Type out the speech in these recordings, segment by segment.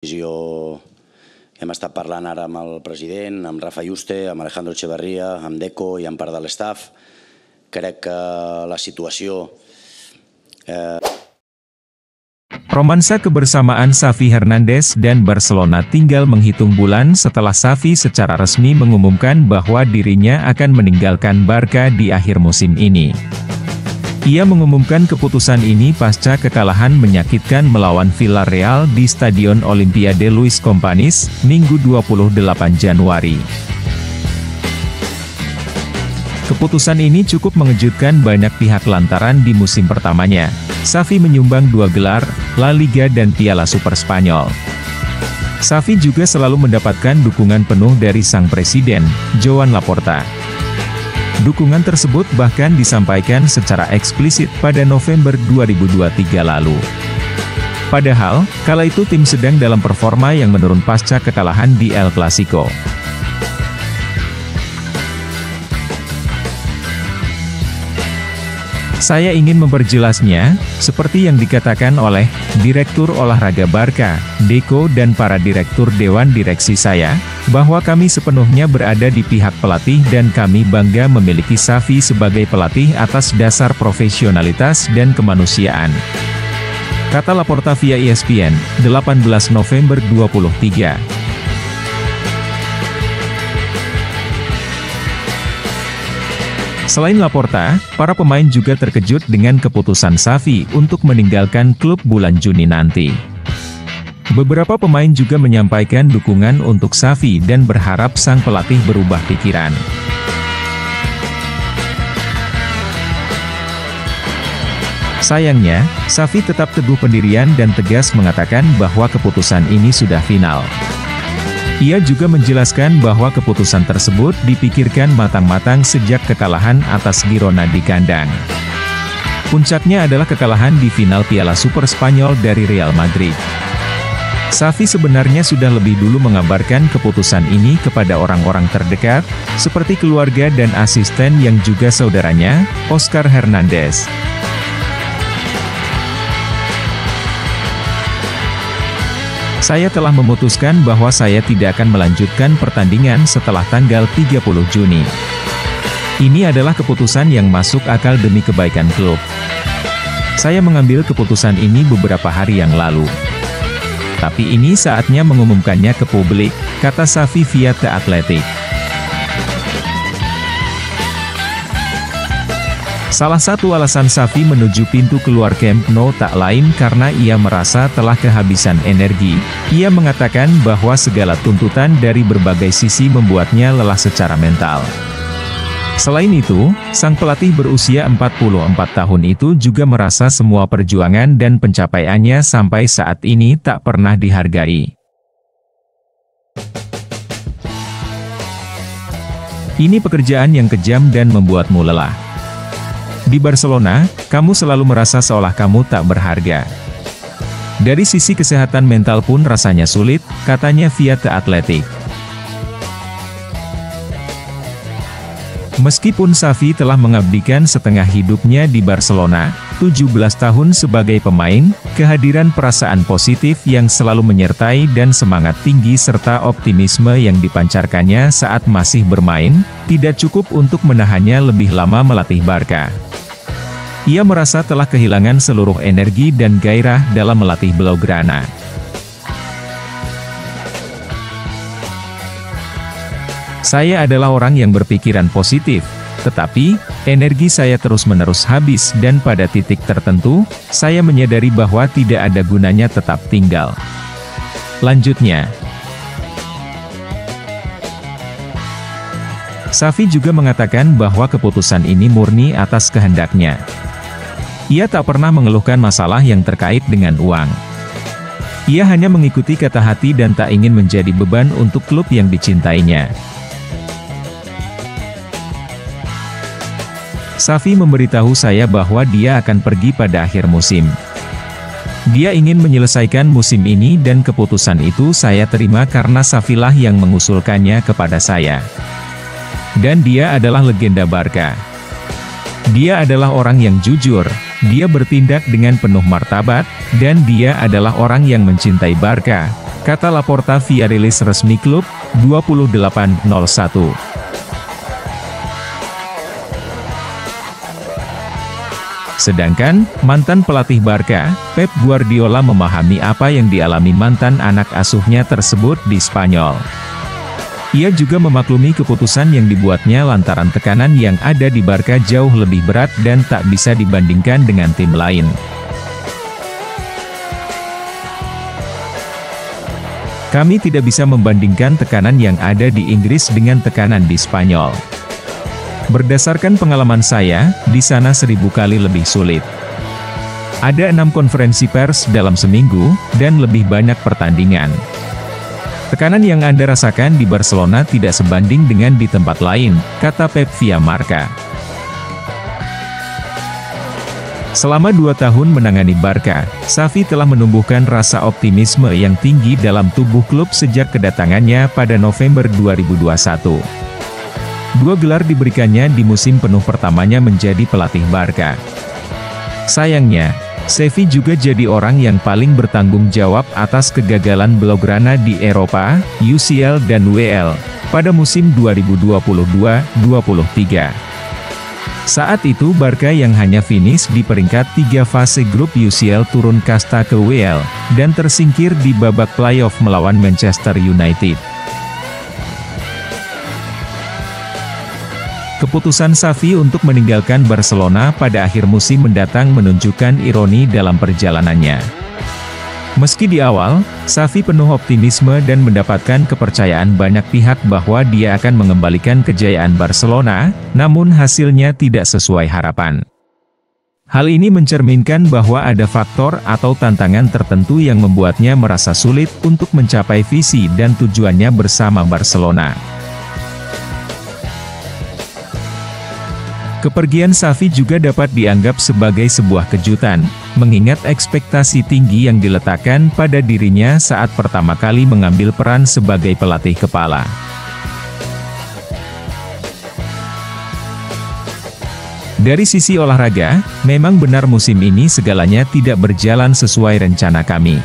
Jo hem estat parlant ara amb el president, amb Rafa Yuste, amb Alejandro Echeverría, amb Deco i amb part de l'estaf. Crec que la situació... Romansa kebersamaan Xavi Hernandez dan Barcelona tinggal menghitung bulan setelah Xavi secara resmi mengumumkan bahwa dirinya akan meninggalkan Barca di akhir musim ini. Ia mengumumkan keputusan ini pasca kekalahan menyakitkan melawan Villarreal di Stadion Olimpiade Luis Companys, Minggu 28 Januari. Keputusan ini cukup mengejutkan banyak pihak lantaran di musim pertamanya, Xavi menyumbang 2 gelar, La Liga dan Piala Super Spanyol. Xavi juga selalu mendapatkan dukungan penuh dari sang presiden, Joan Laporta. Dukungan tersebut bahkan disampaikan secara eksplisit pada November 2023 lalu. Padahal, kala itu tim sedang dalam performa yang menurun pasca kekalahan di El Clasico. Saya ingin memperjelasnya, seperti yang dikatakan oleh Direktur Olahraga Barca, Deco dan para Direktur Dewan Direksi saya, bahwa kami sepenuhnya berada di pihak pelatih dan kami bangga memiliki Xavi sebagai pelatih atas dasar profesionalitas dan kemanusiaan. Kata Laporta via ESPN, 18 November 2023. Selain Laporta, para pemain juga terkejut dengan keputusan Xavi untuk meninggalkan klub bulan Juni nanti. Beberapa pemain juga menyampaikan dukungan untuk Xavi dan berharap sang pelatih berubah pikiran. Sayangnya, Xavi tetap teguh pendirian dan tegas mengatakan bahwa keputusan ini sudah final. Ia juga menjelaskan bahwa keputusan tersebut dipikirkan matang-matang sejak kekalahan atas Girona di kandang. Puncaknya adalah kekalahan di final Piala Super Spanyol dari Real Madrid. Xavi sebenarnya sudah lebih dulu mengabarkan keputusan ini kepada orang-orang terdekat, seperti keluarga dan asisten yang juga saudaranya, Oscar Hernandez. Saya telah memutuskan bahwa saya tidak akan melanjutkan pertandingan setelah tanggal 30 Juni. Ini adalah keputusan yang masuk akal demi kebaikan klub. Saya mengambil keputusan ini beberapa hari yang lalu. Tapi ini saatnya mengumumkannya ke publik, kata Xavi via The Athletic. Salah satu alasan Xavi menuju pintu keluar Camp Nou tak lain karena ia merasa telah kehabisan energi. Ia mengatakan bahwa segala tuntutan dari berbagai sisi membuatnya lelah secara mental. Selain itu, sang pelatih berusia 44 tahun itu juga merasa semua perjuangan dan pencapaiannya sampai saat ini tak pernah dihargai. Ini pekerjaan yang kejam dan membuatmu lelah. Di Barcelona, kamu selalu merasa seolah kamu tak berharga. Dari sisi kesehatan mental pun rasanya sulit, katanya via The Athletic. Meskipun Xavi telah mengabdikan setengah hidupnya di Barcelona, 17 tahun sebagai pemain, kehadiran perasaan positif yang selalu menyertai dan semangat tinggi serta optimisme yang dipancarkannya saat masih bermain, tidak cukup untuk menahannya lebih lama melatih Barca. Ia merasa telah kehilangan seluruh energi dan gairah dalam melatih Blaugrana. Saya adalah orang yang berpikiran positif, tetapi, energi saya terus-menerus habis dan pada titik tertentu, saya menyadari bahwa tidak ada gunanya tetap tinggal. Lanjutnya, Xavi juga mengatakan bahwa keputusan ini murni atas kehendaknya. Ia tak pernah mengeluhkan masalah yang terkait dengan uang. Ia hanya mengikuti kata hati dan tak ingin menjadi beban untuk klub yang dicintainya. Xavi memberitahu saya bahwa dia akan pergi pada akhir musim. Dia ingin menyelesaikan musim ini dan keputusan itu saya terima karena Xavilah yang mengusulkannya kepada saya. Dan dia adalah legenda Barca. Dia adalah orang yang jujur, dia bertindak dengan penuh martabat, dan dia adalah orang yang mencintai Barca, kata Laporta via rilis resmi klub, 28.01. Sedangkan, mantan pelatih Barca, Pep Guardiola memahami apa yang dialami mantan anak asuhnya tersebut di Spanyol. Ia juga memaklumi keputusan yang dibuatnya lantaran tekanan yang ada di Barca jauh lebih berat dan tak bisa dibandingkan dengan tim lain. Kami tidak bisa membandingkan tekanan yang ada di Inggris dengan tekanan di Spanyol. Berdasarkan pengalaman saya, di sana 1000 kali lebih sulit. Ada 6 konferensi pers dalam seminggu, dan lebih banyak pertandingan. Tekanan yang Anda rasakan di Barcelona tidak sebanding dengan di tempat lain, kata Pep via Marca. Selama 2 tahun menangani Barca, Xavi telah menumbuhkan rasa optimisme yang tinggi dalam tubuh klub sejak kedatangannya pada November 2021. 2 gelar diberikannya di musim penuh pertamanya menjadi pelatih Barca. Sayangnya, Xavi juga jadi orang yang paling bertanggung jawab atas kegagalan Blaugrana di Eropa, UCL dan WL, pada musim 2022-23. Saat itu Barca yang hanya finish di peringkat 3 fase grup UCL turun kasta ke WL, dan tersingkir di babak playoff melawan Manchester United. Keputusan Xavi untuk meninggalkan Barcelona pada akhir musim mendatang menunjukkan ironi dalam perjalanannya. Meski di awal, Xavi penuh optimisme dan mendapatkan kepercayaan banyak pihak bahwa dia akan mengembalikan kejayaan Barcelona, namun hasilnya tidak sesuai harapan. Hal ini mencerminkan bahwa ada faktor atau tantangan tertentu yang membuatnya merasa sulit untuk mencapai visi dan tujuannya bersama Barcelona. Kepergian Xavi juga dapat dianggap sebagai sebuah kejutan, mengingat ekspektasi tinggi yang diletakkan pada dirinya saat pertama kali mengambil peran sebagai pelatih kepala. Dari sisi olahraga, memang benar musim ini segalanya tidak berjalan sesuai rencana kami.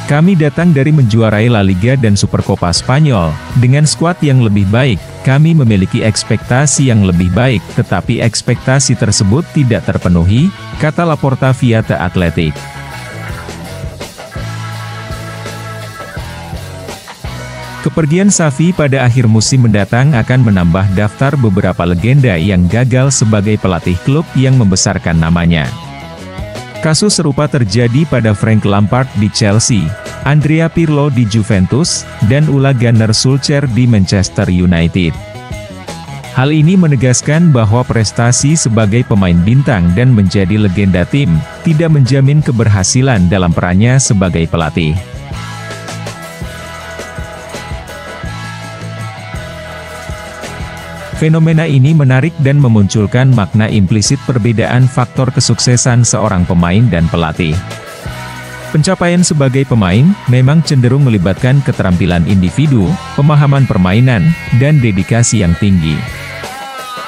Kami datang dari menjuarai La Liga dan Supercopa Spanyol, dengan skuad yang lebih baik, kami memiliki ekspektasi yang lebih baik, tetapi ekspektasi tersebut tidak terpenuhi, kata Laporta via The Athletic. Kepergian Xavi pada akhir musim mendatang akan menambah daftar beberapa legenda yang gagal sebagai pelatih klub yang membesarkan namanya. Kasus serupa terjadi pada Frank Lampard di Chelsea, Andrea Pirlo di Juventus, dan Ole Gunnar Solskjaer di Manchester United. Hal ini menegaskan bahwa prestasi sebagai pemain bintang dan menjadi legenda tim, tidak menjamin keberhasilan dalam perannya sebagai pelatih. Fenomena ini menarik dan memunculkan makna implisit perbedaan faktor kesuksesan seorang pemain dan pelatih. Pencapaian sebagai pemain memang cenderung melibatkan keterampilan individu, pemahaman permainan, dan dedikasi yang tinggi.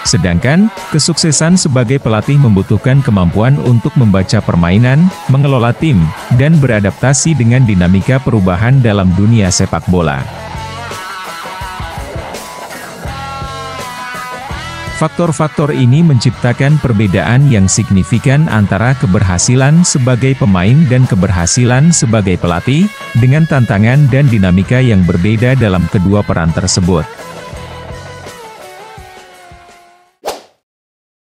Sedangkan, kesuksesan sebagai pelatih membutuhkan kemampuan untuk membaca permainan, mengelola tim, dan beradaptasi dengan dinamika perubahan dalam dunia sepak bola. Faktor-faktor ini menciptakan perbedaan yang signifikan antara keberhasilan sebagai pemain dan keberhasilan sebagai pelatih, dengan tantangan dan dinamika yang berbeda dalam kedua peran tersebut.